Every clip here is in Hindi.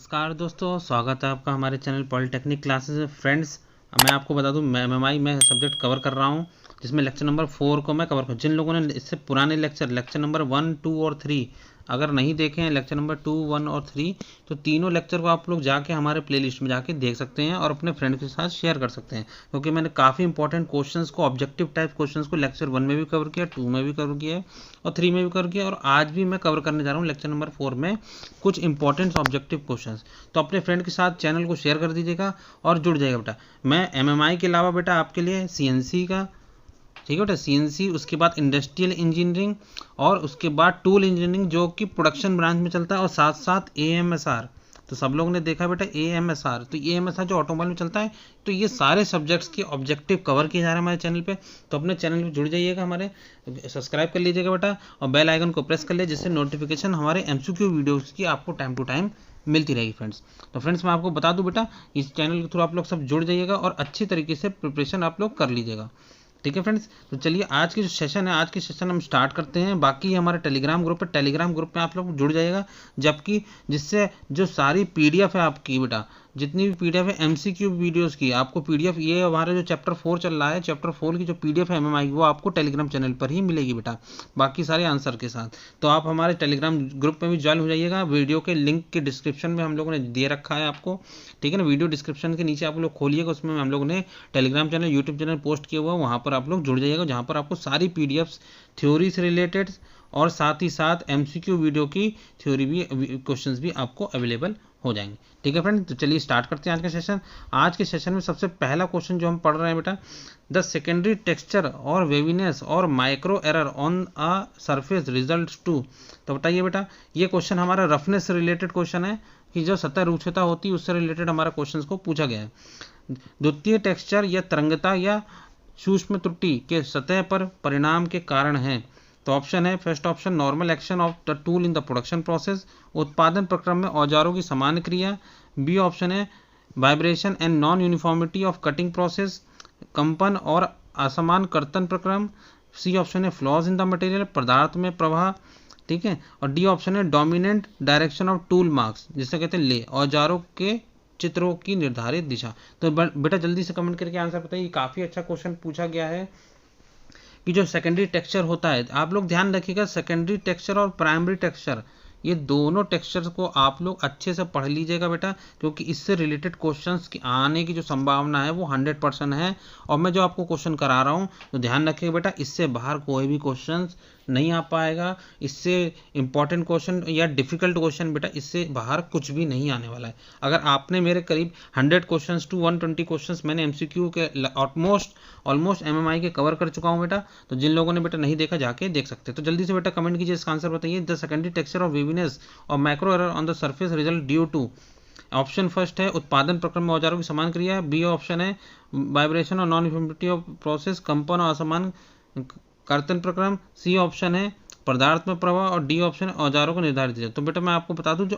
नमस्कार दोस्तों, स्वागत है आपका हमारे चैनल पॉलिटेक्निक क्लासेस में। फ्रेंड्स, मैं आपको बता दूं, मैं एमएमआई में सब्जेक्ट कवर कर रहा हूं, जिसमें लेक्चर नंबर 4 को मैं कवर कर। जिन लोगों ने इससे पुराने लेक्चर नंबर 1, 2 और 3 अगर नहीं देखे हैं, लेक्चर नंबर 2, 1 और 3, तो तीनों लेक्चर को आप लोग जाके हमारे प्लेलिस्ट में जाके देख सकते हैं और अपने फ्रेंड के साथ शेयर कर सकते हैं, क्योंकि मैंने काफ़ी इंपॉर्टेंट क्वेश्चंस को, ऑब्जेक्टिव टाइप क्वेश्चंस को लेक्चर 1 में भी कवर किया, 2 में भी कवर किया और 3 में भी कवर किया, और आज भी मैं कवर करने जा रहा हूँ लेक्चर नंबर 4 में कुछ इंपॉर्टेंट ऑब्जेक्टिव क्वेश्चंस। तो अपने फ्रेंड के साथ चैनल को शेयर कर दीजिएगा और जुड़ जाएगा बेटा। मैं एमएमआई के अलावा बेटा आपके लिए सीएनसी का, ठीक है बेटा, सीएनसी, उसके बाद इंडस्ट्रियल इंजीनियरिंग और उसके बाद टूल इंजीनियरिंग जो कि प्रोडक्शन ब्रांच में चलता है, और साथ साथ एएमएसआर। तो सब लोगों ने देखा बेटा एएमएसआर, तो एएमएसआर जो ऑटोमोबाइल में चलता है। तो ये सारे सब्जेक्ट्स के ऑब्जेक्टिव कवर किए जा रहे हैं हमारे चैनल पे। तो अपने चैनल पे जुड़ जाइएगा, हमारे सब्सक्राइब कर लीजिएगा बेटा, और बेल आइकन को प्रेस कर लीजिए, जिससे नोटिफिकेशन हमारे एमसीक्यू वीडियोज़ की आपको टाइम टू टाइम मिलती रहेगी फ्रेंड्स। तो फ्रेंड्स, मैं आपको बता दूं बेटा, इस चैनल के थ्रू आप लोग सब जुड़ जाइएगा और अच्छी तरीके से प्रिपरेशन आप लोग कर लीजिएगा, ठीक है फ्रेंड्स। तो चलिए आज की जो सेशन है, आज की सेशन हम स्टार्ट करते हैं। बाकी हमारे टेलीग्राम ग्रुप है, टेलीग्राम ग्रुप में आप लोग जुड़ जाइएगा, जबकि जिससे जो सारी पीडीएफ है आपकी बेटा, जितनी भी पीडीएफ है एमसीक्यू वीडियोस की, आपको पीडीएफ, ये हमारे जो चैप्टर 4 चल रहा है, चैप्टर 4 की जो पीडीएफ है एमएमआई, वो आपको टेलीग्राम चैनल पर ही मिलेगी बेटा, बाकी सारे आंसर के साथ। तो आप हमारे टेलीग्राम ग्रुप में भी ज्वाइन हो जाइएगा। वीडियो के लिंक के डिस्क्रिप्शन में हम लोगों ने दे रखा है आपको, ठीक है ना। वीडियो डिस्क्रिप्शन के नीचे आप लोग खोलिएगा, उसमें हम लोगों ने Telegram channel, YouTube channel post किया हुआ है, वहाँ पर आप लोग जुड़ जाइएगा, जहाँ पर आपको सारी पीडीएफ्स थ्योरी से रिलेटेड और साथ ही साथ एमसीक्यू वीडियो की थ्योरी भी, क्वेश्चंस भी आपको अवेलेबल हो जाएंगे, ठीक है फ्रेंड। तो चलिए स्टार्ट करते हैं आज का सेशन। आज के सेशन में सबसे पहला क्वेश्चन जो हम पढ़ रहे हैं बेटा, द सेकेंडरी टेक्सचर और वेवीनेस और micro error on a surface result to. तो बताइए बेटा, ये क्वेश्चन हमारा रफनेस से रिलेटेड क्वेश्चन है, कि जो सतह रुक्षता होती है उससे रिलेटेड हमारा क्वेश्चन को पूछा गया है। द्वितीय टेक्सचर या तरंगता या सूक्ष्म त्रुटि के सतह पर परिणाम के कारण है। तो ऑप्शन है, first option, normal action of the tool in the production process, उत्पादन प्रक्रम में औजारों की समान क्रिया। बी ऑप्शन है, vibration and non uniformity of cutting process, कंपन और असमान कर्तन प्रक्रम। सी ऑप्शन है, फ्लॉज इन द मटेरियल, पदार्थ में प्रवाह, ठीक है। और डी ऑप्शन है, dominant direction of tool marks, जिसे कहते हैं ले, औजारों के चित्रों की निर्धारित दिशा। तो बेटा जल्दी से कमेंट करके आंसर बताइए। काफ़ी अच्छा क्वेश्चन पूछा गया है कि जो सेकेंडरी टेक्सचर होता है, आप लोग ध्यान रखिएगा, सेकेंडरी टेक्सचर और प्राइमरी टेक्सचर, ये दोनों टेक्सचर्स को आप लोग अच्छे से पढ़ लीजिएगा बेटा, क्योंकि इससे रिलेटेड क्वेश्चंस की आने की जो संभावना है वो 100% है। और मैं जो आपको क्वेश्चन करा रहा हूँ, तो ध्यान रखिएगा बेटा, इससे बाहर कोई भी क्वेश्चन नहीं आ पाएगा। इससे इंपॉर्टेंट क्वेश्चन या डिफिकल्ट क्वेश्चन बेटा, इससे बाहर कुछ भी नहीं आने वाला है। अगर आपने मेरे करीब 100 क्वेश्चंस टू 120 क्वेश्चंस मैंने एमसीक्यू के ऑलमोस्ट एमएमआई के कवर कर चुका हूँ बेटा। तो जिन लोगों ने बेटा नहीं देखा, जाके देख सकते हैं। तो जल्दी से बेटा कमेंट कीजिए, इसका आंसर बताइए। The secondary texture of waviness और micro error on the surface result due to. Option first है, उत्पादन प्रक्रम में औजारों की समान क्रिया। बी ऑप्शन है, वाइब्रेशन और नॉन यूनिफॉर्मिटी ऑफ प्रोसेस, कंपन और असमान कर्तन प्रक्रम। सी ऑप्शन है, पदार्थ में प्रवाह। और डी ऑप्शन है, औजारों को निर्धारित है। तो बेटा मैं आपको बता दूं, जो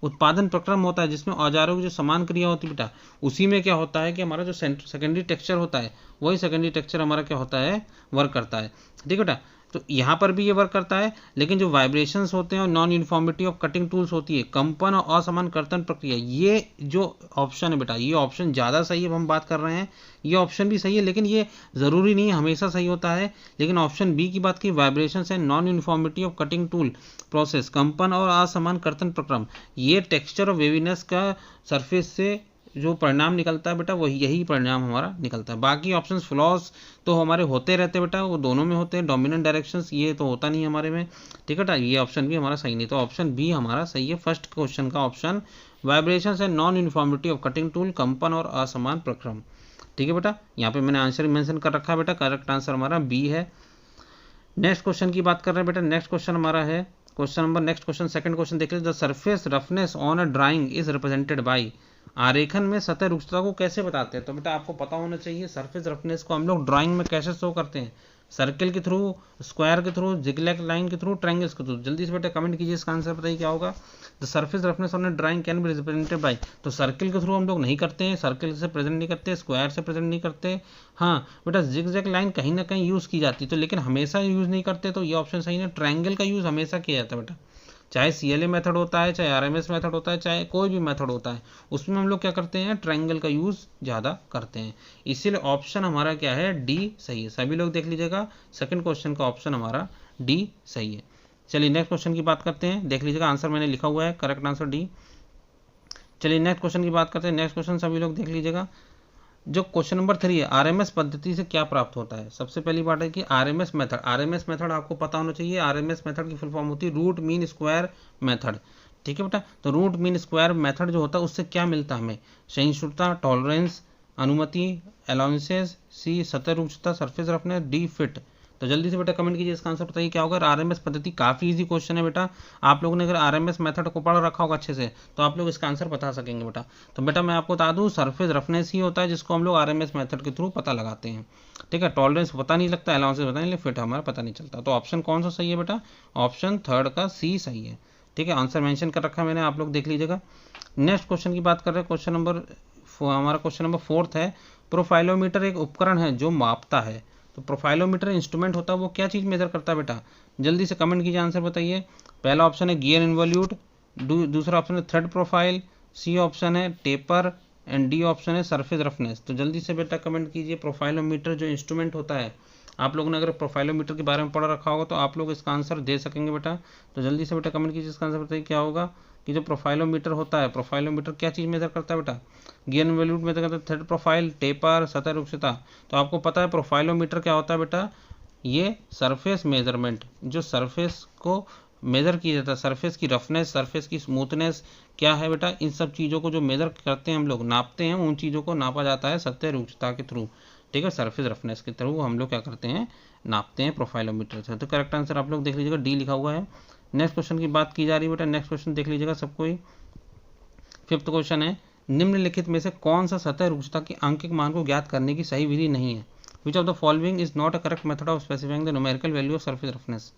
उत्पादन प्रक्रम होता है, जिसमें औजारों की जो समान क्रिया होती है बेटा, उसी में क्या होता है कि हमारा जो सेकेंडरी टेक्सचर होता है, वही सेकेंडरी टेक्सचर हमारा क्या होता है, वर्क करता है, ठीक है बेटा। तो यहाँ पर भी ये वर्क करता है, लेकिन जो वाइब्रेशंस होते हैं और non uniformity of cutting tools होती है, कंपन और असमान कर्तन प्रक्रिया, ये जो ऑप्शन है बेटा, ये ऑप्शन ज़्यादा सही है। हम बात कर रहे हैं, ये ऑप्शन भी सही है, लेकिन ये ज़रूरी नहीं हमेशा सही होता है। लेकिन ऑप्शन बी की बात की, vibrations and non uniformity of cutting tool process, कंपन और असमान कर्तन प्रक्रम, ये टेक्सचर और वेवीनेस का सरफेस से जो परिणाम निकलता है बेटा, वही यही परिणाम हमारा निकलता है। बाकी ऑप्शंस फ्लॉज तो हमारे होते रहते बेटा, वो दोनों में होते हैं। डोमिनेंट डायरेक्शंस ये तो होता नहीं हमारे में, ठीक है बेटा। ये ऑप्शन भी हमारा सही नहीं, तो ऑप्शन बी हमारा सही है, फर्स्ट क्वेश्चन का option, vibrations and non uniformity of cutting tool, कंपन और असमान प्रक्रम, ठीक है बेटा। यहाँ पे मैंने आंसर मेंशन कर रखा है बेटा, करेक्ट आंसर हमारा बी है। नेक्स्ट क्वेश्चन की बात कर रहे हैं बेटा, नेक्स्ट क्वेश्चन हमारा है question number, next question, second question देख लीजिए। The surface roughness on a drawing is represented by. आरेखन में सतह रुक्षता को कैसे बताते हैं? तो बेटा आपको पता होना चाहिए, सरफेस रफनेस को हम लोग ड्राइंग में कैसे शो करते हैं, सर्किल के थ्रू, स्क्वायर के थ्रू, जिगलैग लाइन के थ्रू, ट्रायंगल्स के थ्रू। जल्दी से बेटा कमेंट कीजिए, इसका आंसर बताइए क्या होगा। The surface roughness on a drawing can be represented by. तो सर्किल के थ्रू हम लोग नहीं करते हैं, सर्किल से प्रेजेंट नहीं करते, स्क्वायर से प्रेजेंट नहीं करते। हाँ बेटा, जिगजैग लाइन कहीं ना कहीं यूज़ की जाती है, तो लेकिन हमेशा यूज़ नहीं करते, तो ये ऑप्शन सही है। ट्रायंगल का यूज़ हमेशा किया जाता है बेटा, चाहे CLA मेथड होता है, चाहे RMS मेथड होता है, चाहे कोई भी मेथड होता है, उसमें हम लोग क्या करते हैं, ट्रायंगल का यूज़ ज़्यादा करते हैं। इसीलिए ऑप्शन हमारा क्या है, डी सही है। सभी लोग देख लीजिएगा, सेकंड क्वेश्चन का ऑप्शन हमारा डी सही है। चलिए नेक्स्ट क्वेश्चन की बात करते हैं, देख लीजिएगा आंसर मैंने लिखा हुआ है, करेक्ट आंसर डी। चलिए नेक्स्ट क्वेश्चन की बात करते हैं। नेक्स्ट क्वेश्चन सभी लोग देख लीजिएगा, जो क्वेश्चन नंबर 3 है, RMS पद्धति से क्या प्राप्त होता है। सबसे पहली बात है कि RMS मेथड आपको पता होना चाहिए। RMS मेथड की फुल फॉर्म होती है रूट मीन स्क्वायर मेथड। ठीक है बेटा, तो रूट मीन स्क्वायर मेथड जो होता है उससे क्या मिलता है हमें, सहिष्णुता, टॉलरेंस, अनुमति, अलाउंसेस, सी सतह रूपता, सरफेस रफनेस, डी फिट। तो जल्दी से बेटा कमेंट कीजिए, इसका आंसर बताइए क्या होगा। RMS पद्धति काफ़ी इजी क्वेश्चन है बेटा, आप लोगों ने अगर RMS मेथड को पढ़ रखा होगा अच्छे से तो आप लोग इसका आंसर बता सकेंगे बेटा। तो बेटा मैं आपको बता दूं, सरफेस रफनेस ही होता है जिसको हम लोग RMS मेथड के थ्रू पता लगाते हैं। ठीक है, टॉलरेंस पता नहीं लगता, अलाउंसेस पता नहीं, फिट हमारा पता नहीं चलता। तो ऑप्शन कौन सा सही है बेटा, ऑप्शन थर्ड का सी सही है। ठीक है, आंसर मेंशन कर रखा है मैंने, आप लोग देख लीजिएगा। नेक्स्ट क्वेश्चन की बात कर रहे हैं, क्वेश्चन नंबर हमारा क्वेश्चन नंबर 4 है। प्रोफाइलोमीटर एक उपकरण है जो मापता है। तो प्रोफाइलोमीटर इंस्ट्रूमेंट होता है, वो क्या चीज़ मेजर करता है बेटा, जल्दी से कमेंट कीजिए, आंसर बताइए। पहला ऑप्शन है गियर इन्वॉल्यूट, दूसरा ऑप्शन है थ्रेड प्रोफाइल, सी ऑप्शन है टेपर, एंड डी ऑप्शन है सरफेस रफनेस। तो जल्दी से बेटा कमेंट कीजिए, प्रोफाइलोमीटर जो इंस्ट्रूमेंट होता है, आप लोगों ने अगर प्रोफाइलोमीटर के बारे में पढ़ रखा होगा तो आप लोग इसका आंसर दे सकेंगे बेटा। तो जल्दी से बेटा कमेंट कीजिए, इसका आंसर बताइए क्या होगा। कि जो प्रोफाइलोमीटर होता है, प्रोफाइलोमीटर क्या चीज़ मेजर करता है बेटा, गियर इन्वॉल्यूट मेजर करता है, थ्रेड प्रोफाइल, टेपर, सतह रूक्षता। तो आपको पता है प्रोफाइलोमीटर क्या होता है बेटा, ये सरफेस मेजरमेंट, जो सरफेस को मेजर किया जाता है, सरफेस की रफनेस, सरफेस की स्मूथनेस क्या है बेटा, इन सब चीज़ों को जो मेजर करते हैं हम लोग, नापते हैं, उन चीज़ों को नापा जाता है सतह रूक्षता के थ्रू। ठीक है, सरफेस रफनेस के थ्रू हम लोग क्या करते हैं, नापते हैं प्रोफाइलोमीटर से। तो करेक्ट आंसर आप लोग देख लीजिएगा, डी लिखा हुआ है। नेक्स्ट क्वेश्चन की बात की जा रही है बेटा, नेक्स्ट क्वेश्चन देख लीजिएगा सबको ही। 5th क्वेश्चन है, निम्नलिखित में से कौन सा सतह रूक्षता के आंकिक मान को ज्ञात करने की सही विधि नहीं है। Which of the following is not a correct method of specifying the numerical value of surface roughness.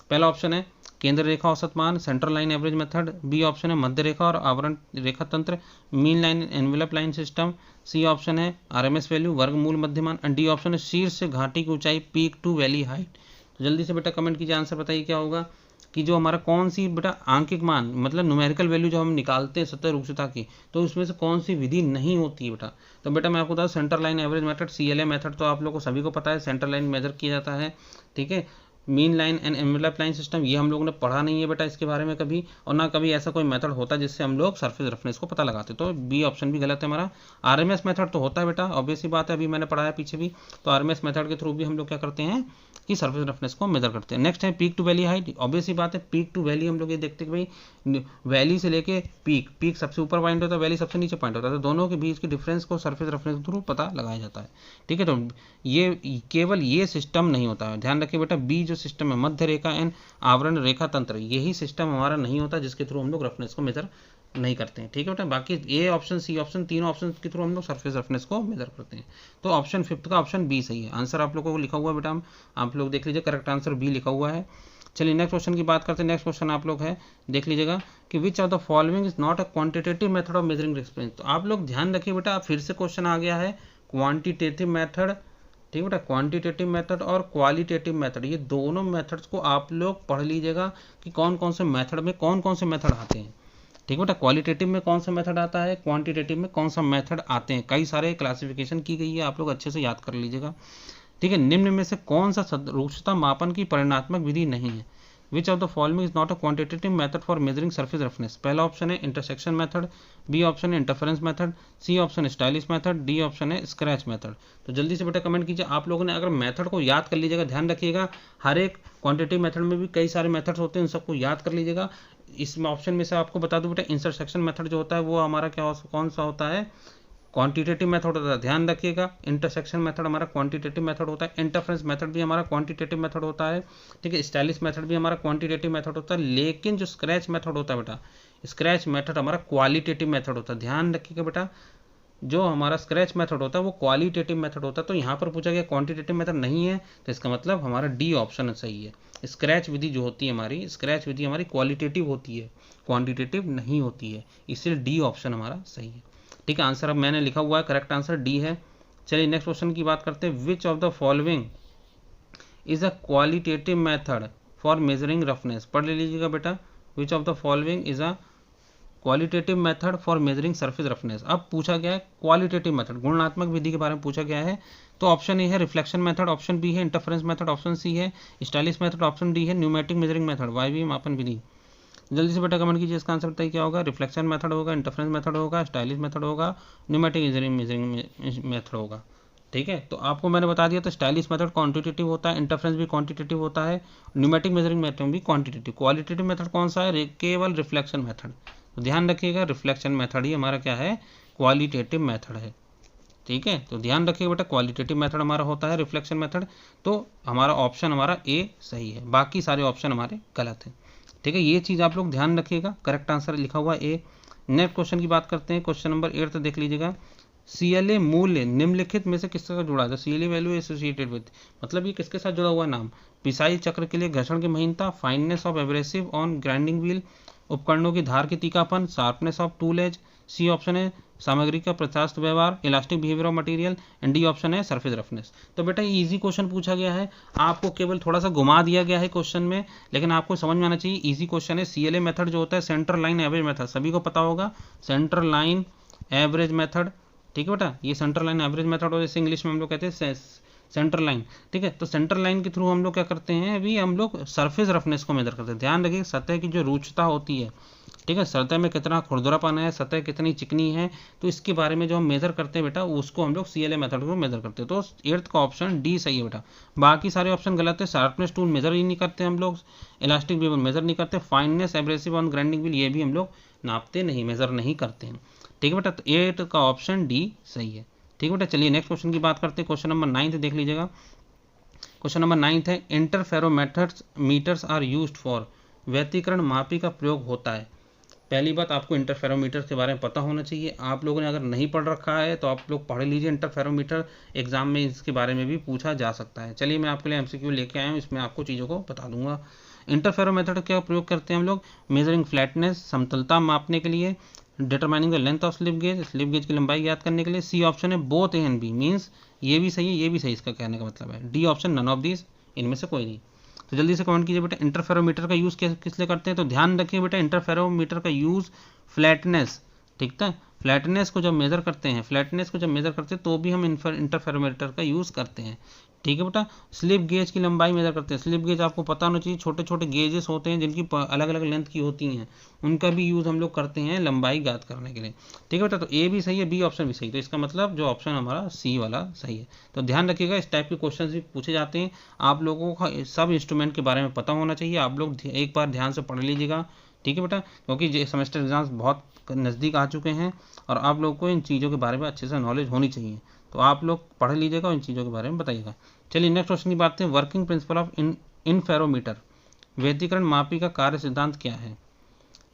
पहला ऑप्शन है केंद्र रेखा औसत मान, central line average method. B option है मध्य रेखा और आवरण रेखा तंत्र, mean line envelope line system. C option है RMS वैल्यू, वर्गमूल मध्यमान। एंड डी ऑप्शन है शीर्ष से घाटी की ऊंचाई, पीक टू वैली हाइट। तो जल्दी से बेटा कमेंट कीजिए, आंसर बताइए क्या होगा। कि जो हमारा कौन सी बेटा आंकिक मान, मतलब न्यूमेरिकल वैल्यू जो हम निकालते हैं सतह रूक्षता की, तो उसमें से कौन सी विधि नहीं होती है बेटा। तो बेटा मैं आपको बता, centre line average method, CLA method, तो आप लोगों को सभी को पता है, सेंटर लाइन मेजर किया जाता है। ठीक है, mean line and envelope line system, ये हम लोगों ने पढ़ा नहीं है बेटा इसके बारे में कभी, और ना कभी ऐसा कोई मेथड होता है जिससे हम लोग सरफेस रफनेस को पता लगाते। तो बी ऑप्शन भी गलत है हमारा। RMS मेथड तो होता है बेटा, ऑब्वियस सी बात है, अभी मैंने पढ़ाया पीछे भी। तो RMS मेथड के थ्रू भी हम लोग क्या करते हैं कि सरफेस रफनेस को मेजर करते हैं। नेक्स्ट है peak to valley height, obvious सी बात है, पीक टू वैली हम लोग ये देखते हैं कि भाई वैली से लेके पीक, पीक सबसे ऊपर पॉइंट होता है, वैली सबसे नीचे पॉइंट होता है, तो दोनों के बीच के डिफरेंस को सरफेस रफनेस के थ्रू पता लगाया जाता है। ठीक है, तो ये केवल ये सिस्टम नहीं होता है, ध्यान रखिए बेटा, बी जो सिस्टम है मध्य रेखा एंड आवरण रेखा तंत्र, यही सिस्टम हमारा नहीं होता जिसके थ्रू हम लोग रफनेस को मेजर नहीं करते हैं। ठीक है बेटा, बाकी ए ऑप्शन, सी ऑप्शन, तीनों ऑप्शन के थ्रू हम लोग सरफेस रफनेस को मेजर करते हैं। तो ऑप्शन 5th का ऑप्शन बी सही है। आंसर आप लोगों को लिखा हुआ है बेटा, आप लोग देख लीजिए, करेक्ट आंसर बी लिखा हुआ है। चलिए नेक्स्ट क्वेश्चन की बात करते हैं। नेक्स्ट क्वेश्चन आप लोग है, देख लीजिएगा कि विच of the following is not a quantitative method of measuring distance. तो आप लोग ध्यान रखिए बेटा, फिर से क्वेश्चन आ गया है क्वांटिटेटिव मेथड। ठीक है बेटा, क्वांटिटेटिव मेथड और क्वालिटेटिव मेथड, ये दोनों मेथड्स को आप लोग पढ़ लीजिएगा कि कौन कौन से मेथड में कौन कौन से मेथड आते हैं। ठीक है बेटा, क्वालिटेटिव में कौन सा मेथड आता है, क्वांटिटेटिव में कौन सा मेथड आते हैं, कई सारे क्लासिफिकेशन की गई है, आप लोग अच्छे से याद कर लीजिएगा। ठीक है, निम्न में से कौन सा रूक्षता मापन की परिणात्मक विधि नहीं है। Which of the following is not a quantitative method for measuring surface roughness. पहला ऑप्शन है इंटरसेक्शन मेथड, बी ऑप्शन है इंटरफेरेंस मेथड, सी ऑप्शन है स्टाइलिश मेथड, डी ऑप्शन है स्क्रैच मेथड। तो जल्दी से बेटा कमेंट कीजिए, आप लोगों ने अगर मेथड को याद कर लीजिएगा, ध्यान रखिएगा, हर एक क्वांटिटेटिव मेथड में भी कई सारे मेथड्स होते हैं, उन सबको याद कर लीजिएगा। इस ऑप्शन में से आपको बता दूं बेटा, इंटरसेक्शन मेथड जो होता है वो हमारा क्या कौन सा होता है, क्वांटिटेटिव मेथड होता है, ध्यान रखिएगा। इंटरसेक्शन मेथड हमारा क्वांटिटेटिव मेथड होता है, इंटरफेरेंस मेथड भी हमारा क्वांटिटेटिव मेथड होता है। ठीक है, स्टाइलिश मेथड भी हमारा क्वांटिटेटिव मेथड होता है, लेकिन जो स्क्रैच मेथड होता है बेटा, स्क्रैच मेथड हमारा क्वालिटेटिव मेथड होता है, ध्यान रखिएगा बेटा। जो हमारा स्क्रैच मेथड होता है वो क्वालिटेटिव मेथड होता है। तो यहाँ पर पूछा गया क्वांटिटेटिव मेथड नहीं है, तो इसका मतलब हमारा डी ऑप्शन सही है। स्क्रैच विधि जो होती है हमारी, स्क्रैच विधि हमारी क्वालिटेटिव होती है, क्वांटिटेटिव नहीं होती है, इसलिए डी ऑप्शन हमारा सही है। ठीक है, आंसर अब मैंने लिखा हुआ है, करेक्ट आंसर डी है। चलिए नेक्स्ट क्वेश्चन की बात करते हैं। विच of the following is a qualitative method for measuring roughness. पढ़ लीजिएगा बेटा, विच of the following is a qualitative method for measuring surface roughness. अब पूछा गया है क्वालिटेटिव मेथड, गुणात्मक विधि के बारे में पूछा गया है। तो ऑप्शन ए है रिफ्लेक्शन मेथड, ऑप्शन बी है इंटरफेरेंस मेथड, ऑप्शन सी है स्टाइलिश मेथड, ऑप्शन डी है न्यूमेटिक मेजरिंग मेथड, वायवीय मापन विधि। जल्दी से बेटा कमेंट कीजिए, इसका आंसर बताइए क्या होगा। रिफ्लेक्शन मेथड होगा, इंटरफेरेंस मेथड होगा, स्टाइलिश मेथड होगा, न्यूमेटिक मेजरिंग मेथड होगा। ठीक है, तो आपको मैंने बता दिया, तो स्टाइलिश मेथड क्वांटिटेटिव होता है, इंटरफेरेंस भी क्वांटिटेटिव होता है, न्यूमेटिक मेजरिंग मेथड भी क्वांटिटेटिव। क्वालिटेटिव मेथड कौन सा है, केवल रिफ्लेक्शन मेथड। तो ध्यान रखिएगा, रिफ्लेक्शन मेथड ही हमारा क्या है, क्वालिटेटिव मेथड है। ठीक है, तो ध्यान रखिएगा बेटा, क्वालिटेटिव मेथड हमारा होता है रिफ्लेक्शन मेथड। तो हमारा ऑप्शन हमारा ए सही है, बाकी सारे ऑप्शन हमारे गलत हैं। ठीक है, ये चीज़ आप लोग ध्यान रखिएगा, करेक्ट आंसर लिखा हुआ ए। नेक्स्ट क्वेश्चन की बात करते हैं, क्वेश्चन नंबर 8 देख लीजिएगा। CLA मूल्य निम्नलिखित में से किसके साथ जुड़ा है। CLA वैल्यू एसोसिएटेड विद, मतलब ये किसके साथ जुड़ा हुआ नाम। पिसाई चक्र के लिए घर्षण की महीनता, fineness of abrasive on grinding wheel, उपकरणों की धार की तीखापन, sharpness of tool edge. C option है सामग्री का प्रत्यास्थ व्यवहार, elastic behaviour of material, and D option है सरफेस रफनेस। तो बेटा ये इजी क्वेश्चन पूछा गया है, आपको केवल थोड़ा सा घुमा दिया गया है क्वेश्चन में, लेकिन आपको समझ में आना चाहिए इजी क्वेश्चन है। CLA मेथड जो होता है सेंटर लाइन एवरेज मेथड, सभी को पता होगा सेंटर लाइन एवरेज मेथड। ठीक है बेटा, ये सेंटर लाइन एवरेज मेथड और जैसे इंग्लिश में हम लोग कहते हैं सेंटर लाइन। ठीक है, तो सेंटर लाइन के थ्रू हम लोग क्या करते हैं, अभी हम लोग सरफेस रफनेस को मेजर करते हैं। ध्यान रखिए, सतह की जो रुक्षता होती है, ठीक है, सतह में कितना खुरदरापन है, सतह कितनी चिकनी है, तो इसके बारे में जो हम मेजर करते हैं बेटा, उसको हम लोग CLA मेथड को मेजर करते हैं। तो 8th का ऑप्शन डी सही है बेटा, बाकी सारे ऑप्शन गलत है। शार्पनेस टूल मेजर ही नहीं करते हम लोग, इलास्टिक बिहेवियर मेजर नहीं करते, fineness abrasive on grinding wheel ये भी हम लोग नापते नहीं, मेजर नहीं करते हैं। ठीक है बेटा, तो 8 का ऑप्शन डी सही है। ठीक है बेटा, चलिए नेक्स्ट क्वेश्चन की बात करते हैं। क्वेश्चन नंबर 9 देख लीजिएगा। क्वेश्चन नंबर 9 है इंटरफेरोमीटर्स आर यूज्ड फॉर, व्यतिकरण मापी का प्रयोग होता है। पहली बात, आपको इंटरफेरोमीटर के बारे में पता होना चाहिए। आप लोगों ने अगर नहीं पढ़ रखा है तो आप लोग पढ़ लीजिए, इंटरफेरोमीटर एग्जाम में इसके बारे में भी पूछा जा सकता है। चलिए मैं आपके लिए MCQ लेके आया हूँ, इसमें आपको चीज़ों को बता दूंगा। इंटरफेरोमीटर क्या प्रयोग करते हैं हम लोग, मेजरिंग फ्लैटनेस, समतलता मापने के लिए, determining the length of slip gauge की लंबाई ज्ञात करने के लिए। सी ऑप्शन है both A and B, means ये भी सही है ये भी सही, इसका कहने का मतलब है। D option none of this, इनमें से कोई नहीं। तो जल्दी से कमेंट कीजिए बेटा, इंटरफेरोमीटर का यूज़ किस लिए करते हैं। तो ध्यान रखिए बेटा, इंटरफेरोमीटर का यूज़ फ्लैटनेस, ठीक है, फ्लैटनेस को जब मेजर करते हैं तो भी हम इंटरफेरोमीटर का यूज़ करते हैं। ठीक है बेटा, स्लिप गेज की लंबाई मेजर करते हैं। स्लिप गेज आपको पता होना चाहिए, छोटे छोटे गेजेस होते हैं जिनकी अलग अलग लेंथ की होती हैं, उनका भी यूज़ हम लोग करते हैं लंबाई ज्ञात करने के लिए। ठीक है बेटा, तो ए भी सही है, बी ऑप्शन भी सही, तो इसका मतलब जो ऑप्शन हमारा सी वाला सही है। तो ध्यान रखिएगा, इस टाइप के क्वेश्चन भी पूछे जाते हैं, आप लोगों को सब इंस्ट्रूमेंट के बारे में पता होना चाहिए। आप लोग एक बार ध्यान से पढ़ लीजिएगा, ठीक है बेटा, क्योंकि सेमेस्टर एग्जाम्स बहुत नज़दीक आ चुके हैं और आप लोगों को इन चीज़ों के बारे में अच्छे से नॉलेज होनी चाहिए। तो आप लोग पढ़ लीजिएगा और इन चीज़ों के बारे में बताइएगा। चलिए नेक्स्ट क्वेश्चन की बात है, वर्किंग प्रिंसिपल ऑफ इंफेरोमीटर, व्यतिकरण मापी का कार्य सिद्धांत क्या है।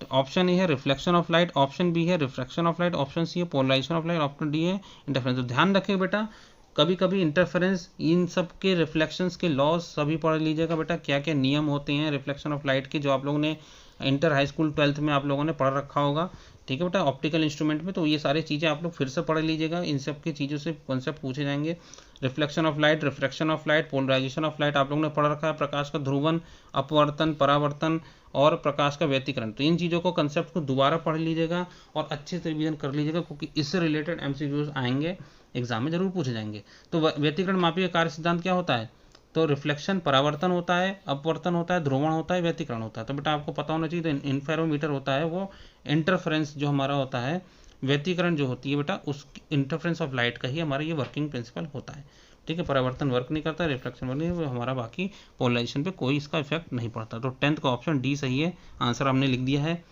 तो ऑप्शन ए है reflection of light, option B है refraction of light, option C है polarisation of light, option D है इंटरफेरेंस। तो ध्यान रखिए बेटा, कभी कभी इंटरफेरेंस, इन सब के रिफ्लेक्शंस के लॉज सभी पढ़ लीजिएगा बेटा, क्या क्या नियम होते हैं रिफ्लेक्शन ऑफ लाइट के, जो आप लोगों ने इंटर हाई स्कूल 12th में आप लोगों ने पढ़ रखा होगा। ठीक है बेटा, ऑप्टिकल इंस्ट्रूमेंट में, तो ये सारी चीज़ें आप लोग फिर से पढ़ लीजिएगा, इन सब की चीज़ों से कॉन्सेप्ट पूछे जाएंगे। Reflection of light, refraction of light, polarisation of light आप लोगों ने पढ़ रखा है, प्रकाश का ध्रुवन, अपवर्तन, परावर्तन और प्रकाश का व्यतिकरण। तो इन चीज़ों को कंसेप्ट को दोबारा पढ़ लीजिएगा और अच्छे से रिवीजन कर लीजिएगा, क्योंकि इससे रिलेटेड MCQs आएंगे, एग्जाम में जरूर पूछे जाएंगे। तो व्यतिकरण मापी का कार्य सिद्धांत क्या होता है, तो रिफ्लेक्शन परावर्तन होता है, अपवर्तन होता है, ध्रुवण होता है, व्यतिकरण होता है। तो बेटा आपको पता होना चाहिए, तो इंफेरोमीटर होता है वो इंटरफेरेंस जो हमारा होता है, व्यतिकरण जो होती है बेटा, उस इंटरफेरेंस ऑफ लाइट का ही हमारा ये वर्किंग प्रिंसिपल होता है। ठीक है, परावर्तन वर्क नहीं करता, रिफ्लेक्शन वर्क नहीं, हमारा बाकी पोलराइजेशन पे कोई इसका इफेक्ट नहीं पड़ता। तो 10th का ऑप्शन डी सही है, आंसर हमने लिख दिया है।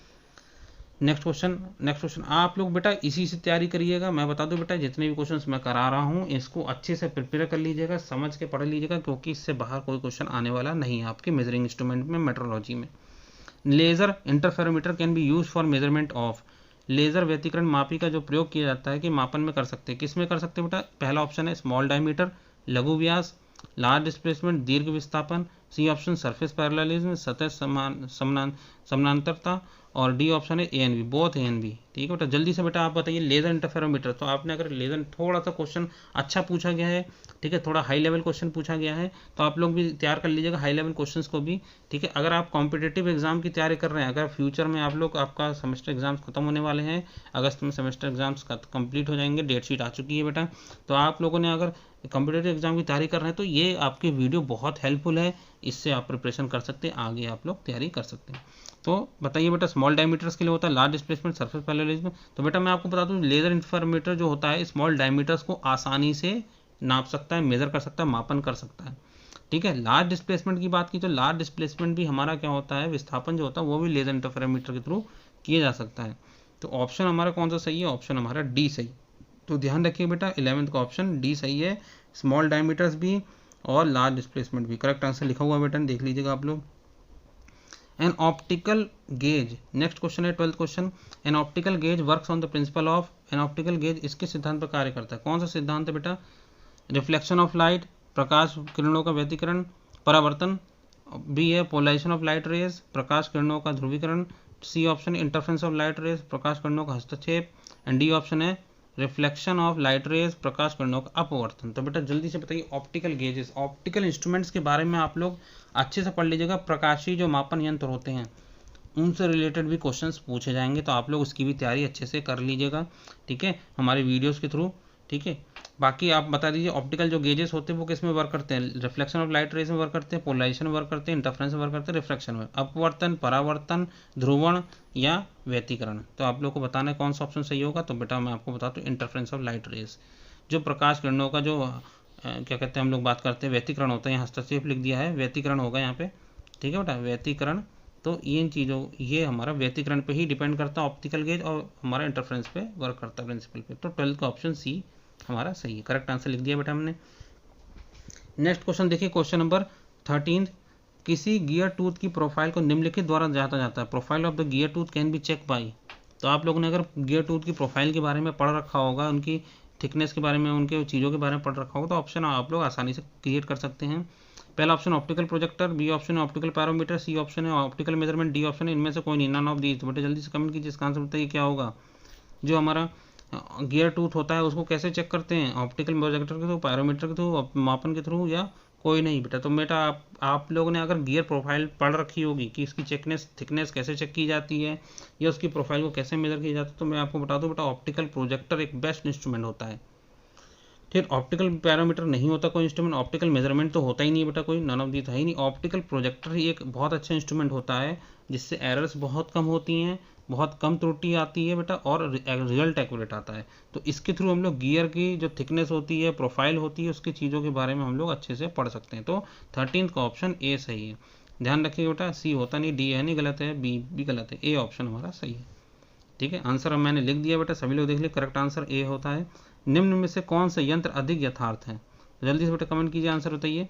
नेक्स्ट क्वेश्चन आप लोग बेटा इसी से तैयारी करिएगा। मैं बता दूं बेटा, जितने भी क्वेश्चंस मैं करा रहा हूं इसको अच्छे से प्रिपेयर कर लीजिएगा, समझ के पढ़ लीजिएगा, क्योंकि इससे बाहर कोई क्वेश्चन आने वाला नहीं है आपके मेजरिंग इंस्ट्रूमेंट में, मेट्रोलॉजी में। Laser interferometer can be use for measurement of, laser व्यतिकरण मापी का जो प्रयोग किया जाता है कि मापन में कर सकते हैं, किस में कर सकते हैं बेटा। पहला ऑप्शन है स्मॉल डायमीटर, लघु व्यास, लार्ज डिस्प्लेसमेंट, दीर्घ विस्थापन, सी ऑप्शन सरफेस पैरेललिज्म, सतह समानांतरता, और डी ऑप्शन है A and B, both A and B. ठीक है बेटा, जल्दी से बेटा आप बताइए लेजर इंटरफेरोमीटर। तो आपने अगर लेजर थोड़ा सा क्वेश्चन अच्छा पूछा गया है, ठीक है, थोड़ा हाई लेवल क्वेश्चन पूछा गया है, तो आप लोग भी तैयार कर लीजिएगा हाई लेवल क्वेश्चंस को भी। ठीक है, अगर आप कॉम्पिटेटिव एग्जाम की तैयारी कर रहे हैं, अगर फ्यूचर में आप लोग, आपका सेमेस्टर एग्जाम्स खत्म होने वाले हैं, अगस्त में सेमेस्टर एग्जाम्स कंप्लीट हो जाएंगे, डेट शीट आ चुकी है बेटा, तो आप लोगों ने अगर कॉम्पिटेटिव एग्जाम की तैयारी कर रहे हैं तो ये आपकी वीडियो बहुत हेल्पफुल है, इससे आप प्रिपरेशन कर सकते हैं, आगे आप लोग तैयारी कर सकते हैं। तो बताइए बेटा, स्मॉल डायमीटर्स के लिए होता है लार्ज डिस्प्लेसमेंट सरफेस पैरेललिज्म। तो बेटा मैं आपको बता दूं, लेजर इंटरफेरोमीटर जो होता है स्मॉल डायमीटर्स को आसानी से नाप सकता है, मेजर कर सकता है, मापन कर सकता है। ठीक है, लार्ज डिस्प्लेसमेंट की बात की तो लार्ज डिस्प्लेसमेंट भी हमारा क्या होता है, विस्थापन जो होता है वो भी लेजर इंटरफेरोमीटर के थ्रू किया जा सकता है। तो ऑप्शन हमारा कौन सा सही है, ऑप्शन हमारा डी सही। तो ध्यान रखिए बेटा 11th का ऑप्शन डी सही है, स्मॉल डायमीटर्स भी और लार्ज डिस्प्लेसमेंट भी। करेक्ट आंसर लिखा हुआ बेटा, देख लीजिएगा आप लोग। An optical gauge, next question है 12th question. An optical gauge works on the principle of, an optical gauge इसके सिद्धांत पर कार्य करता है। कौन सा सिद्धांत है बेटा, रिफ्लेक्शन ऑफ लाइट, प्रकाश किरणों का व्यतिकरण, परावर्तन, बी है पोलराइजेशन ऑफ लाइट रेज, प्रकाश किरणों का ध्रुवीकरण, C option interference of light rays, प्रकाश किरणों का हस्तक्षेप, एंड डी ऑप्शन है रिफ्लेक्शन ऑफ लाइट रेज, प्रकाश किरणों का अपवर्तन। तो बेटा जल्दी से बताइए ऑप्टिकल गेजेस, ऑप्टिकल इंस्ट्रूमेंट्स के बारे में आप लोग अच्छे से पढ़ लीजिएगा। प्रकाशीय जो मापन यंत्र होते हैं उनसे रिलेटेड भी क्वेश्चंस पूछे जाएंगे, तो आप लोग उसकी भी तैयारी अच्छे से कर लीजिएगा। ठीक है, हमारे वीडियोस के थ्रू। ठीक है, बाकी आप बता दीजिए ऑप्टिकल जो गेजेस होते हैं वो किस में वर्क करते हैं, रिफ्लेक्शन ऑफ लाइट रेज में वर्क करते हैं, पोलराइजेशन में वर्क करते हैं, इंटरफेरेंस में वर्क करते हैं, रिफ्रैक्शन में, अपवर्तन, परावर्तन, ध्रुवण या व्यतिकरण। तो आप लोग को बताना है कौन सा ऑप्शन सही होगा। तो बेटा मैं आपको बताता हूँ इंटरफेरेंस ऑफ लाइट रेज, जो प्रकाश किरणों का जो क्या कहते हैं हम लोग बात करते हैं व्यतिकरण होता है, यहाँ हस्तक्षेप लिख दिया है, व्यतिकरण होगा यहाँ पे। ठीक है बेटा, व्यतिकरण। तो इन चीज़ों, ये हमारा व्यतिकरण पे ही डिपेंड करता है ऑप्टिकल गेज, और हमारा इंटरफेरेंस पे वर्क करता है प्रिंसिपल पे। तो 12th का ऑप्शन सी हमारा सही है, करेक्ट आंसर लिख दिया बेटा हमने। नेक्स्ट क्वेश्चन देखिए, क्वेश्चन नंबर 13। किसी गियर टूथ की प्रोफाइल को निम्नलिखित द्वारा जाता है, profile of the gear tooth can be check by. तो आप लोगों ने अगर गियर टूथ की प्रोफाइल के बारे में पढ़ रखा होगा, उनकी थिकनेस के बारे में, उनके चीज़ों के बारे में पढ़ रखा होगा, तो ऑप्शन आप लोग आसानी से क्रिएट कर सकते हैं। पहला option optical projector, B option है ऑप्टिकल पैरोमीटर, सी ऑप्शन है ऑप्टिकल मेजरमेंट, डी ऑप्शन है इनमें से कोई नहीं, नन ऑफ दीज। तो बेटा जल्दी से कमेंट कीजिए, इसका आंसर बताइए क्या होगा। जो हमारा गियर टूथ होता है उसको कैसे चेक करते हैं, ऑप्टिकल प्रोजेक्टर के थ्रू, पैरोमीटर के थ्रू, मापन के थ्रू, या कोई नहीं बेटा। तो बेटा आप लोगों ने अगर गियर प्रोफाइल पढ़ रखी होगी कि इसकी थिकनेस कैसे चेक की जाती है या उसकी प्रोफाइल को कैसे मेजर किया जाता है, तो मैं आपको बता दूं बेटा ऑप्टिकल प्रोजेक्टर एक बेस्ट इंस्ट्रूमेंट होता है। ठीक, ऑप्टिकल पैरामीटर नहीं होता कोई इंस्ट्रूमेंट, ऑप्टिकल मेजरमेंट तो होता ही नहीं बेटा कोई, नन ऑफ दी तो है ही नहीं। ऑप्टिकल प्रोजेक्टर ही एक बहुत अच्छा इंस्ट्रूमेंट होता है जिससे एरर्स बहुत कम होती हैं, बहुत कम त्रुटि आती है बेटा, और रिजल्ट एक्यूरेट आता है। तो इसके थ्रू हम लोग गियर की जो थिकनेस होती है, प्रोफाइल होती है, उसकी चीज़ों के बारे में हम लोग अच्छे से पढ़ सकते हैं। तो 13th का ऑप्शन ए सही है। ध्यान रखिएगा बेटा, सी होता नहीं, डी है नहीं, गलत है, बी भी गलत है, ए ऑप्शन हमारा सही है। ठीक है, आंसर अब मैंने लिख दिया बेटा, सभी लोग देख लिया, करेक्ट आंसर ए होता है। निम्न में से कौन सा यंत्र अधिक यथार्थ है, जल्दी से बेटा कमेंट कीजिए, आंसर बताइए।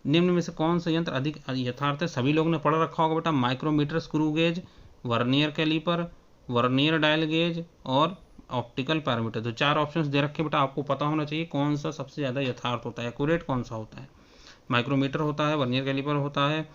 निम्न में से कौन सा यंत्र अधिक यथार्थ है, सभी लोगों ने पढ़ रखा होगा बेटा, micrometer, screw gauge, vernier caliper, vernier dial gauge और ऑप्टिकल पैरामीटर। तो 4 ऑप्शंस दे रखे बेटा, आपको पता होना चाहिए कौन सा सबसे ज़्यादा यथार्थ होता है, एक्यूरेट कौन सा होता है। माइक्रोमीटर होता है, वर्नियर कैलिपर होता है,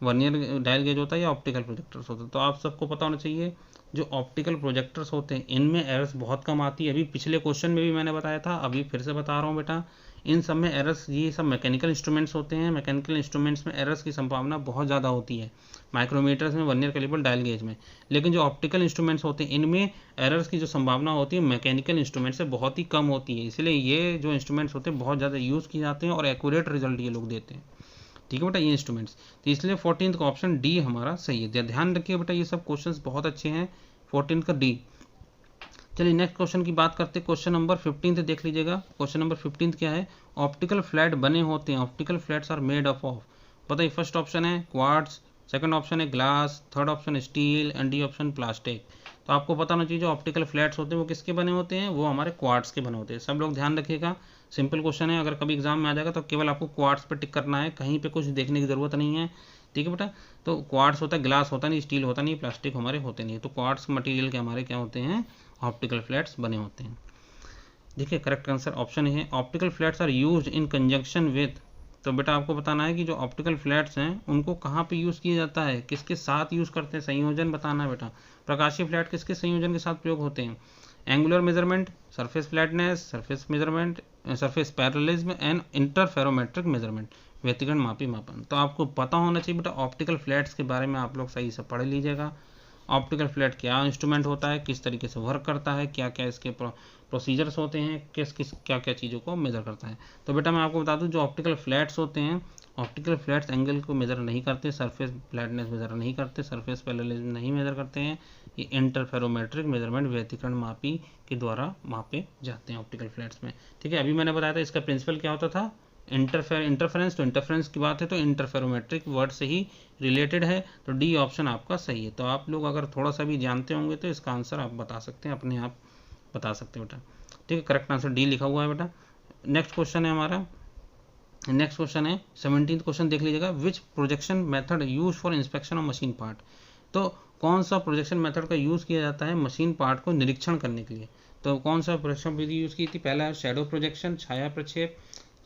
वर्नियर डायल गेज होता है, या ऑप्टिकल प्रोजेक्टर्स होते हैं। तो आप सबको पता होना चाहिए जो ऑप्टिकल प्रोजेक्टर्स होते हैं इनमें एरर्स बहुत कम आती है। अभी पिछले क्वेश्चन में भी मैंने बताया था, अभी फिर से बता रहा हूँ बेटा, इन सब में एरर्स, ये सब मैकेनिकल इंस्ट्रूमेंट्स होते हैं, मैकेनिकल इंस्ट्रूमेंट्स में एरर्स की संभावना बहुत ज़्यादा होती है, माइक्रोमीटर्स में, वर्नियर कैलिपर, डायल गेज में। लेकिन जो ऑप्टिकल इंस्ट्रूमेंट्स होते हैं इनमें एरर्स की जो संभावना होती है मैकेनिकल इंस्ट्रूमेंट से बहुत ही कम होती है, इसलिए ये जो इंस्ट्रूमेंट्स होते हैं बहुत ज़्यादा यूज़ किए जाते हैं और एक्यूरेट रिजल्ट ये लोग देते हैं। ठीक है बेटा, ये इंस्ट्रूमेंट्स, तो इसलिए 14th का ऑप्शन डी हमारा सही है। ध्यान रखिए बेटा, ये सब क्वेश्चंस बहुत अच्छे हैं, 14th का डी। चलिए नेक्स्ट क्वेश्चन की बात करते हैं, क्वेश्चन नंबर 15 देख लीजिएगा। क्वेश्चन नंबर 15 क्या है, ऑप्टिकल फ्लैट बने होते हैं, optical flats are made of बताइए। फर्स्ट ऑप्शन है क्वार्ट्ज, सेकंड ऑप्शन है glass, third option steel, and D option plastic. तो आपको पता होना चाहिए जो ऑप्टिकल फ्लैट्स होते हैं वो किसके बने होते हैं, वो हमारे क्वार्ट्ज के बने होते हैं। सब लोग ध्यान रखिएगा, सिंपल क्वेश्चन है, अगर कभी एग्जाम में आ जाएगा तो केवल आपको क्वार्ट्ज पे टिक करना है, कहीं पे कुछ देखने की जरूरत नहीं है। ठीक है बेटा, तो क्वार्ट्ज होता है, ग्लास होता नहीं, स्टील होता नहीं, प्लास्टिक हमारे होते नहीं। तो क्वार्ट्ज मटेरियल के हमारे क्या होते हैं, ऑप्टिकल फ्लैट्स बने होते हैं। देखिए करेक्ट आंसर ऑप्शन है, optical flats are used in conjunction with तो बेटा आपको बताना है कि जो ऑप्टिकल फ्लैट्स हैं उनको कहाँ पे यूज़ किया जाता है, किसके साथ यूज़ करते हैं, संयोजन बताना है बेटा। प्रकाशीय फ्लैट किसके संयोजन के साथ प्रयोग होते हैं? Angular measurement, surface flatness, surface measurement, surface parallelism and interferometric measurement, व्यतिकरण मापी मापन। तो आपको पता होना चाहिए बेटा ऑप्टिकल फ्लैट्स के बारे में, आप लोग सही से पढ़ लीजिएगा। ऑप्टिकल फ्लैट क्या इंस्ट्रूमेंट होता है, किस तरीके से वर्क करता है, क्या क्या इसके प्रोसीजर्स होते हैं, किस किस क्या क्या चीज़ों को मेज़र करता है। तो बेटा मैं आपको बता दूं, जो ऑप्टिकल फ्लैट्स होते हैं, ऑप्टिकल फ्लैट्स एंगल को मेज़र नहीं करते, सरफेस फ्लैटनेस मेज़र नहीं करते, सरफेस पैरेललिज्म नहीं मेज़र करते हैं। ये इंटरफेरोमेट्रिक मेजरमेंट, व्यतिकरण मापी के द्वारा मापे जाते हैं ऑप्टिकल फ्लैट्स में। ठीक है, अभी मैंने बताया था इसका प्रिंसिपल क्या होता था, इंटरफेरेंस। तो इंटरफेरेंस की बात है तो इंटरफेरोमेट्रिक वर्ड से ही रिलेटेड है, तो डी ऑप्शन आपका सही है। तो आप लोग अगर थोड़ा सा भी जानते होंगे तो इसका आंसर आप बता सकते हैं, अपने आप बता सकते हैं बेटा। ठीक है, करेक्ट आंसर डी लिखा हुआ है बेटा। नेक्स्ट क्वेश्चन है हमारा, नेक्स्ट क्वेश्चन है 17th क्वेश्चन देख लीजिएगा। Which projection method use for inspection of machine part? तो कौन सा प्रोजेक्शन मेथड का यूज़ किया जाता है मशीन पार्ट को निरीक्षण करने के लिए? तो कौन सा प्रोजेक्शन विधि यूज़ की थी? पहला है शैडो प्रोजेक्शन, छाया प्रक्षेप।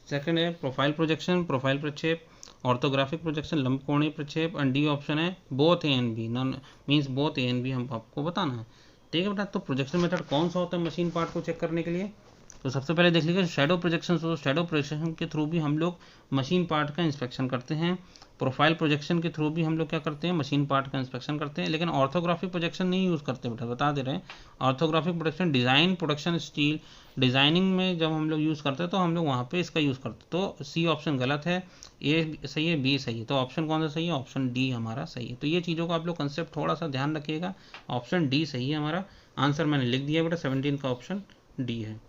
सेकंड है प्रोफाइल प्रोजेक्शन, प्रोफाइल प्रक्षेप। ऑर्थोग्राफिक प्रोजेक्शन, लंबकोणीय प्रक्षेप। एंड डी ऑप्शन है both A and B, none means both A and B हम आपको बताना है। ठीक है बेटा, तो प्रोजेक्शन मेथड कौन सा होता है मशीन पार्ट को चेक करने के लिए? तो सबसे पहले देख लीजिए शैडो प्रोजेक्शन। तो शैडो प्रोजेक्शन के थ्रू भी हम लोग मशीन पार्ट का इंस्पेक्शन करते हैं। प्रोफाइल प्रोजेक्शन के थ्रू भी हम लोग क्या करते हैं, मशीन पार्ट का इंस्पेक्शन करते हैं। लेकिन ऑर्थोग्राफिक प्रोजेक्शन नहीं यूज़ करते बेटा, बता दे रहे हैं। Orthographic projection design, production, steel designing में जब हम लोग यूज़ करते हैं तो हम लोग वहाँ पे इसका यूज़ करते हैं। तो सी ऑप्शन गलत है, ए सही है, बी सही है। तो ऑप्शन कौन सा सही है? ऑप्शन डी हमारा सही है। तो ये चीज़ों का आप लोग कंसेप्ट थोड़ा सा ध्यान रखिएगा। ऑप्शन डी सही है हमारा आंसर, मैंने लिख दिया बेटा, 17 का ऑप्शन डी है।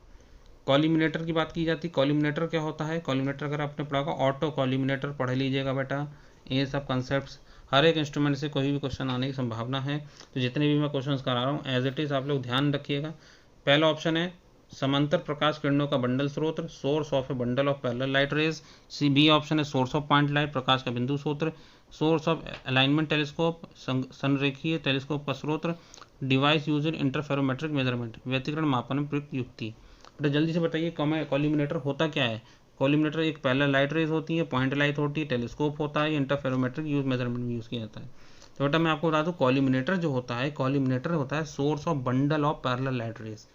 कॉलिमिनेटर की बात की जाती है। कॉलिमिनेटर क्या होता है? कॉलिमिनेटर अगर आपने पढ़ा होगा, ऑटो कॉलिमिनेटर पढ़ लीजिएगा बेटा। ये सब कंसेप्ट्स हर एक इंस्ट्रूमेंट से कोई भी क्वेश्चन आने की संभावना है, तो जितने भी मैं क्वेश्चंस करा रहा हूँ एज इट इज़ आप लोग ध्यान रखिएगा। पहला ऑप्शन है समांतर प्रकाश किरणों का बंडल स्रोत, source of a bundle of parallel light rays. C B option है सोर्स ऑफ पॉइंट लाइट, प्रकाश का बिंदु स्रोत। सोर्स ऑफ अलाइनमेंट टेलीस्कोप, संरेखीय टेलीस्कोप का स्रोत। Device use in interferometric measurement, व्यतिकरण मापन में प्रयुक्त युक्ति। बेटा जल्दी से बताइए कॉलिमिनेटर होता क्या है? कॉलिमिनेटर एक पैरेलल लाइट रेज होती है, पॉइंट लाइट होती है, टेलीस्कोप होता है, इंटरफेरोमेट्रिक यूज मेजरमेंट में यूज़ किया जाता है। तो बेटा मैं आपको बता दूं, कॉलिमिनेटर जो होता है, कॉलिमिनेटर होता है source of bundle of parallel light raise.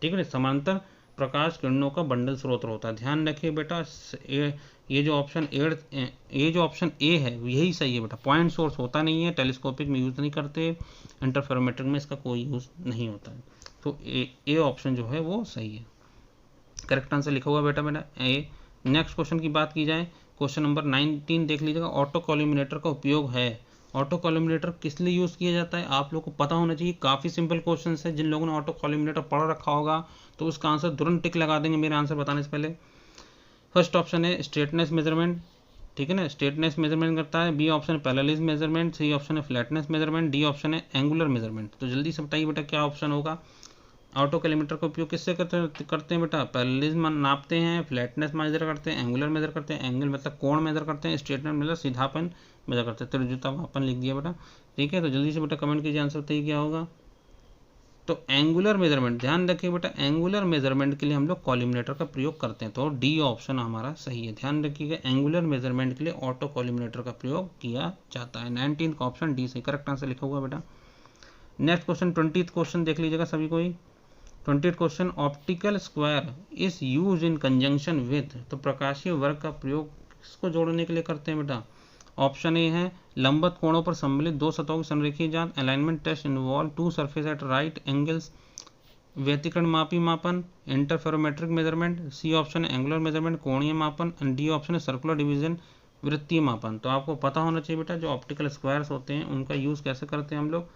ठीक है ना, समांतर प्रकाश किरणों का बंडल स्रोत होता है। ध्यान रखिए बेटा, ये जो ऑप्शन ए है यही सही है बेटा। पॉइंट सोर्स होता नहीं है, टेलीस्कोपिक में यूज़ नहीं करते, इंटरफेरोमेट्रिक में इसका कोई यूज़ नहीं होता है। तो ए ऑप्शन जो है वो सही है, करेक्ट आंसर लिखा हुआ बेटा मेरा ए। नेक्स्ट क्वेश्चन की बात की जाए, क्वेश्चन नंबर 19 देख लीजिएगा। ऑटो कॉलिमिनेटर का उपयोग है। ऑटो कॉलिमिनेटर किस लिए यूज़ किया जाता है आप लोग को पता होना चाहिए। काफ़ी सिंपल क्वेश्चन है, जिन लोगों ने ऑटो कॉलिमिनेटर पढ़ रखा होगा तो उसका आंसर तुरंत टिक लगा देंगे मेरे आंसर बताने से पहले। फर्स्ट ऑप्शन है स्ट्रेटनेस मेजरमेंट, ठीक है ना, स्ट्रेटनेस मेजरमेंट करता है। बी ऑप्शन है पैरेललिज्म मेजरमेंट। सी ऑप्शन है फ्लैटनेस मेजरमेंट। डी ऑप्शन है एंगुलर मेजरमेंट। तो जल्दी से बताइए बेटा क्या ऑप्शन होगा। ऑटो कैलोमीटर का उपयोग किससे करते हैं बेटा? पैरेललिज्म नापते हैं, फ्लैटनेस मेजर करते हैं, एंगुलर मेजर करते हैं, एंगल मतलब कोण मेजर करते हैं, स्ट्रेटनेस मतलब सीधापन मेजर करते हैं। त्रिज्यता मापन लिख दिया बेटा, ठीक है। तो जल्दी से बेटा कमेंट कीजिए, आंसर बताइए क्या होगा। तो एंगुलर मेजरमेंट, ध्यान रखिए बेटा, एंगुलर मेजरमेंट के लिए हम लोग कॉलिमिनेटर का प्रयोग करते हैं। तो डी ऑप्शन हमारा सही है। ध्यान रखिएगा, एंगुलर मेजरमेंट के लिए ऑटो कॉलिमिनेटर का प्रयोग किया जाता है। 19 का ऑप्शन डी सही, करेक्ट आंसर लिखा हुआ बेटा। नेक्स्ट क्वेश्चन 20th क्वेश्चन देख लीजिएगा सभी कोई। 20th question, optical square is use in conjunction with. तो प्रकाशीय वर्ग का प्रयोग किसको जोड़ने के लिए करते हैं बेटा? ऑप्शन ए है लंबवत कोणों पर सम्मिलित दो सतहों की संरेखीय जांच, alignment test involve two surface at right angles, व्यतिकरण मापी मापन, इंटरफेरोमेट्रिक मेजरमेंट। सी ऑप्शन है एंगुलर मेजरमेंट, कोणीय मापन। एंड डी ऑप्शन है सर्कुलर डिवीजन, वृत्तीय मापन। तो आपको पता होना चाहिए बेटा, जो ऑप्टिकल स्क्वायर्स होते हैं उनका यूज़ कैसे करते हैं हम लोग।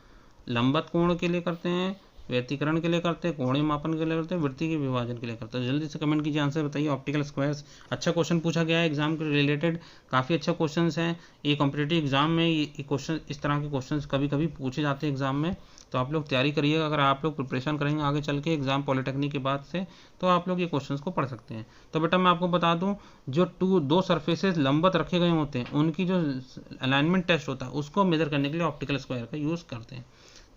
लंबवत कोण के लिए करते हैं, व्यतिकरण के लिए करते हैं, कोणीय मापन के लिए करते हैं, वृत्तीय के विभाजन के लिए करते हैं। जल्दी से कमेंट कीजिए, आंसर बताइए। ऑप्टिकल स्क्वायर्स अच्छा क्वेश्चन पूछा गया है एग्जाम के रिलेटेड, काफ़ी अच्छा क्वेश्चन है। ये कॉम्पिटेटिव एग्जाम में ये क्वेश्चन, इस तरह के क्वेश्चन कभी कभी पूछे जाते हैं एग्जाम में, तो आप लोग तैयारी करिएगा। अगर आप लोग प्रिपरेशन करेंगे आगे चल के एग्जाम पॉलिटेक्निक के बाद से, तो आप लोग ये क्वेश्चंस को पढ़ सकते हैं। तो बेटा मैं आपको बता दूं, जो दो सरफेसेस लंबवत रखे गए होते हैं उनकी जो अलाइनमेंट टेस्ट होता है उसको मेजर करने के लिए ऑप्टिकल स्क्वायर का यूज़ करते हैं।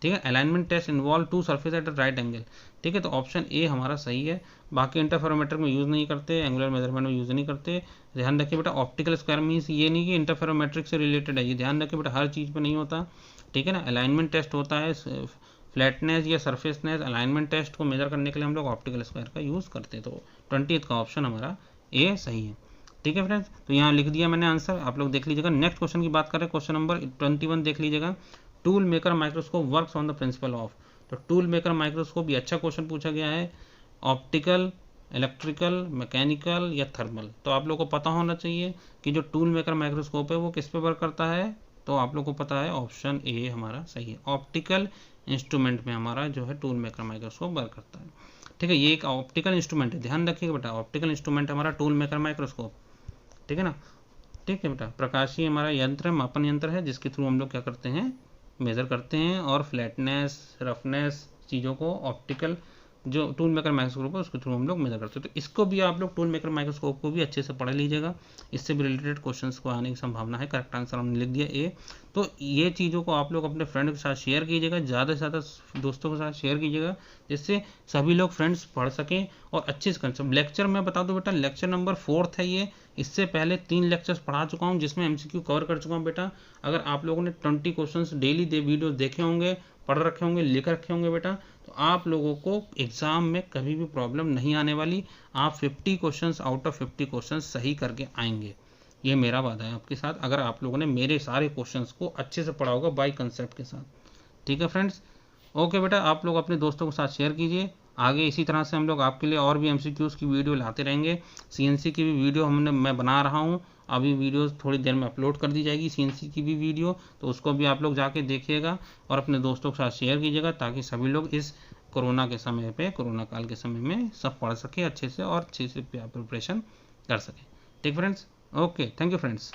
ठीक है। Alignment test involve two surface at right angle, ठीक है। तो ऑप्शन ए हमारा सही है। बाकी इंटरफेरोमीटर में यूज़ नहीं करते, एंगुलर मेजरमेंट में यूज़ नहीं करते। ध्यान रखिए बेटा, ऑप्टिकल स्क्वायर मीन्स ये नहीं कि इंटरफेरोमेट्रिक से रिलेटेड है, ये ध्यान रखिए बेटा, हर चीज़ पर नहीं होता, ठीक है ना। अलाइनमेंट टेस्ट होता है फ्लैटनेस या सरफेसनेस, अलाइनमेंट टेस्ट को मेजर करने के लिए हम लोग ऑप्टिकल स्क्वायर का यूज़ करते हैं। तो 20th का ऑप्शन हमारा ए सही है, ठीक है फ्रेंड्स। तो यहाँ लिख दिया मैंने आंसर, आप लोग देख लीजिएगा। नेक्स्ट क्वेश्चन की बात करें, क्वेश्चन नंबर 21 देख लीजिएगा। Tool maker microscope works on the principle of. तो टूल मेकर माइक्रोस्कोप ये अच्छा क्वेश्चन पूछा गया है, ऑप्टिकल, इलेक्ट्रिकल, मैकेनिकल या थर्मल। तो आप लोग को पता होना चाहिए कि जो टूल मेकर माइक्रोस्कोप है वो किस पे वर्क करता है। तो आप लोग को पता है ऑप्शन ए हमारा सही है, ऑप्टिकल इंस्ट्रूमेंट में हमारा जो है टूल मेकर माइक्रोस्कोप वर्क करता है, ठीक है। ये एक ऑप्टिकल इंस्ट्रूमेंट है, ध्यान रखिएगा बेटा, ऑप्टिकल इंस्ट्रूमेंट हमारा टूल मेकर माइक्रोस्कोप, ठीक है ना। ठीक है बेटा, प्रकाशीय हमारा यंत्र है, मापन यंत्र है, जिसके थ्रू हम लोग क्या करते हैं, मेज़र करते हैं, और फ्लैटनेस, रफनेस चीज़ों को ऑप्टिकल जो टूल मेकर माइक्रोस्कोप है उसके थ्रू हम लोग मेजर करते हैं। तो इसको भी आप लोग टूल मेकर माइक्रोस्कोप को भी अच्छे से पढ़ लीजिएगा, इससे भी रिलेटेड क्वेश्चंस को आने की संभावना है। करेक्ट आंसर हमने लिख दिया ए। तो ये चीज़ों को आप लोग अपने फ्रेंड के साथ शेयर कीजिएगा, ज़्यादा से ज़्यादा दोस्तों के साथ शेयर कीजिएगा, जिससे सभी लोग फ्रेंड्स पढ़ सकें और अच्छे से कंसेप्ट। लेक्चर मैं बता दूं बेटा, लेक्चर नंबर 4 है ये, इससे पहले 3 लेक्चर्स पढ़ा चुका हूँ जिसमें MCQ कवर कर चुका हूँ बेटा। अगर आप लोगों ने 20 क्वेश्चंस डेली वीडियो देखे होंगे, पढ़ रखे होंगे, लिख रखे होंगे बेटा, तो आप लोगों को एग्जाम में कभी भी प्रॉब्लम नहीं आने वाली। आप 50 क्वेश्चंस आउट ऑफ 50 क्वेश्चंस सही करके आएंगे, ये मेरा वादा है आपके साथ, अगर आप लोगों ने मेरे सारे क्वेश्चंस को अच्छे से पढ़ा होगा बाय कंसेप्ट के साथ, ठीक है फ्रेंड्स। ओके बेटा, आप लोग अपने दोस्तों के साथ शेयर कीजिए। आगे इसी तरह से हम लोग आपके लिए और भी MCQs की वीडियो लाते रहेंगे। CNC की भी वीडियो मैं बना रहा हूँ, अभी वीडियो थोड़ी देर में अपलोड कर दी जाएगी CNC की भी वीडियो, तो उसको भी आप लोग जाके देखिएगा और अपने दोस्तों के साथ शेयर कीजिएगा, ताकि सभी लोग इस कोरोना के समय पे, कोरोना काल के समय में सब पढ़ सके अच्छे से और अच्छे से प्रिपरेशन कर सके, ठीक friends. Okay, thank you friends.